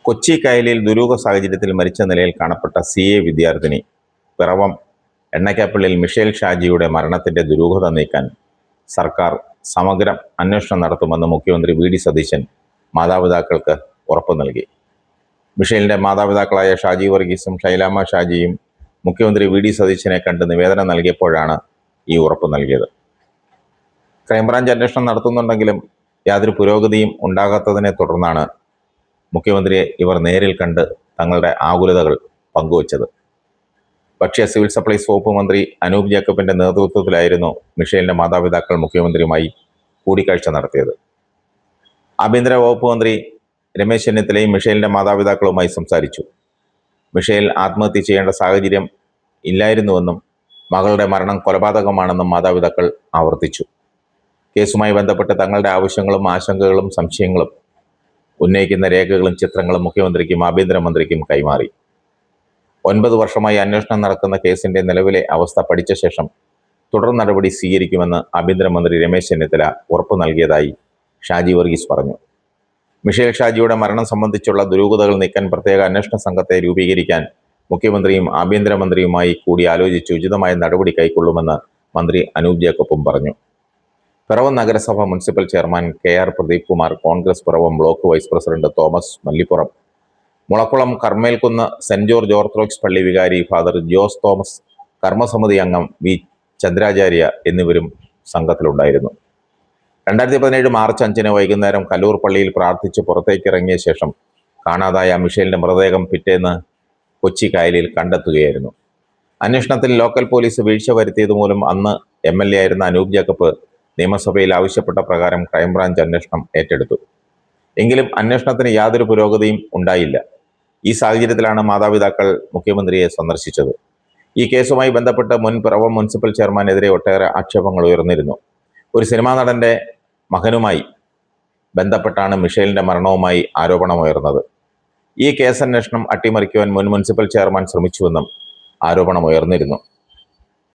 കൊച്ചി കായലിൽ ദുരൂഹ സാഹചര്യത്തിൽ മരിച്ച നിലയിൽ കാണപ്പെട്ട CA വിദ്യാർത്ഥിനി പിറവം എണ്ണക്കാപ്പള്ളിയിൽ മിഷേൽ ഷാജിയുടെ മരണത്തിന്റെ ദുരൂഹത നീക്കാൻ സർക്കാർ സമഗ്ര അന്വേഷണം നടത്തുമെന്ന് മുഖ്യമന്ത്രി VD സതീശൻ മാതാപിതാക്കൾക്ക് ഉറപ്പു നൽകി. മിഷേലിന്റെ മാതാപിതാക്കളായ ഷാജി വർഗീസും ഷൈലാമ്മ ഷാജിയും മുഖ്യമന്ത്രി VD സതീശനെ കണ്ട് നിവേദനം നൽകിയപ്പോഴാണ് ഈ ഉറപ്പ് നൽകിയത്. ക്രൈംബ്രാഞ്ച് അന്വേഷണം നടത്തുന്നുണ്ടെങ്കിലും യാതൊരു പുരോഗതിയും ഉണ്ടാകാത്തതിനെ തുടർന്നാണ് മുഖ്യമന്ത്രിയെ ഇവർ നേരിൽ കണ്ട് തങ്ങളുടെ ആകുലതകൾ പങ്കുവച്ചത്. ഭക്ഷ്യ സിവിൽ സപ്ലൈസ് വകുപ്പ് മന്ത്രി അനൂപ് ജേക്കബിന്റെ നേതൃത്വത്തിലായിരുന്നു മിഷേലിന്റെ മാതാപിതാക്കൾ മുഖ്യമന്ത്രിയുമായി കൂടിക്കാഴ്ച നടത്തിയത്. ആഭ്യന്തര വകുപ്പ് മന്ത്രി രമേശ് ചെന്നിത്തലയും മിഷേലിന്റെ മാതാപിതാക്കളുമായി സംസാരിച്ചു. മിഷേൽ ആത്മഹത്യ ചെയ്യേണ്ട സാഹചര്യം ഇല്ലായിരുന്നുവെന്നും മകളുടെ മരണം കൊലപാതകമാണെന്നും മാതാപിതാക്കൾ ആവർത്തിച്ചു. കേസുമായി ബന്ധപ്പെട്ട് തങ്ങളുടെ ആവശ്യങ്ങളും ആശങ്കകളും സംശയങ്ങളും ഉന്നയിക്കുന്ന രേഖകളും ചിത്രങ്ങളും മുഖ്യമന്ത്രിക്കും ആഭ്യന്തരമന്ത്രിക്കും കൈമാറി. 9 വർഷമായി അന്വേഷണം നടക്കുന്ന കേസിന്റെ നിലവിലെ അവസ്ഥ പഠിച്ച ശേഷം തുടർ നടപടി സ്വീകരിക്കുമെന്ന് ആഭ്യന്തരമന്ത്രി രമേശ് ചെന്നിത്തല ഉറപ്പു നൽകിയതായി ഷാജി വർഗീസ് പറഞ്ഞു. മിഷേൽ ഷാജിയുടെ മരണം സംബന്ധിച്ചുള്ള ദുരൂഹതകൾ നീക്കാൻ പ്രത്യേക അന്വേഷണ സംഘത്തെ രൂപീകരിക്കാൻ മുഖ്യമന്ത്രിയും ആഭ്യന്തരമന്ത്രിയുമായി കൂടി ആലോചിച്ച് ഉചിതമായ നടപടി കൈക്കൊള്ളുമെന്ന് മന്ത്രി അനൂപ് ജേക്കബും പറഞ്ഞു. പിറവം നഗരസഭ municipal chairman KR Pradeep Kumar, Congress Piravom block vice president Thomas Mallippuram, Mulakkulam Karmelkunnu saint George orthodox പള്ളി വികാരി ഫാദർ ജോസ് തോമസ്, കർമ്മസമിതി അംഗം V ചന്ദ്രാചാര്യ എന്നിവരും സംഘത്തിലുണ്ടായിരുന്നു. 2017 മാർച്ച് 5 വൈകുന്നേരം കല്ലൂർ പള്ളിയിൽ പ്രാർത്ഥിച്ച് പുറത്തേക്കിറങ്ങിയ ശേഷം കാണാതായ മിഷേലിന്റെ മൃതദേഹം പിറ്റേന്ന് കൊച്ചി കായലിൽ കണ്ടെത്തുകയായിരുന്നു. അന്വേഷണത്തിൽ ലോക്കൽ പോലീസ് വീഴ്ച വരുത്തിയതുമൂലം അന്ന് MLA ആയിരുന്ന അനൂപ് ജേക്കബ് നിയമസഭയിൽ ആവശ്യപ്പെട്ട പ്രകാരം ക്രൈംബ്രാഞ്ച് അന്വേഷണം ഏറ്റെടുത്തു. എങ്കിലും അന്വേഷണത്തിന് യാതൊരു പുരോഗതിയും ഉണ്ടായില്ല. ഈ സാഹചര്യത്തിലാണ് മാതാപിതാക്കൾ മുഖ്യമന്ത്രിയെ സന്ദർശിച്ചത്. ഈ കേസുമായി ബന്ധപ്പെട്ട് മുൻ പിറവം മുനിസിപ്പൽ ചെയർമാനെതിരെ ഒട്ടേറെ ആക്ഷേപങ്ങൾ ഉയർന്നിരുന്നു. ഒരു സിനിമാ നടന്റെ മകനുമായി ബന്ധപ്പെട്ടാണ് മിഷേലിന്റെ മരണവുമായി ആരോപണമുയർന്നത്. ഈ കേസന്വേഷണം അട്ടിമറിക്കുവാൻ മുൻ മുനിസിപ്പൽ ചെയർമാൻ ശ്രമിച്ചുവെന്നും ആരോപണമുയർന്നിരുന്നു.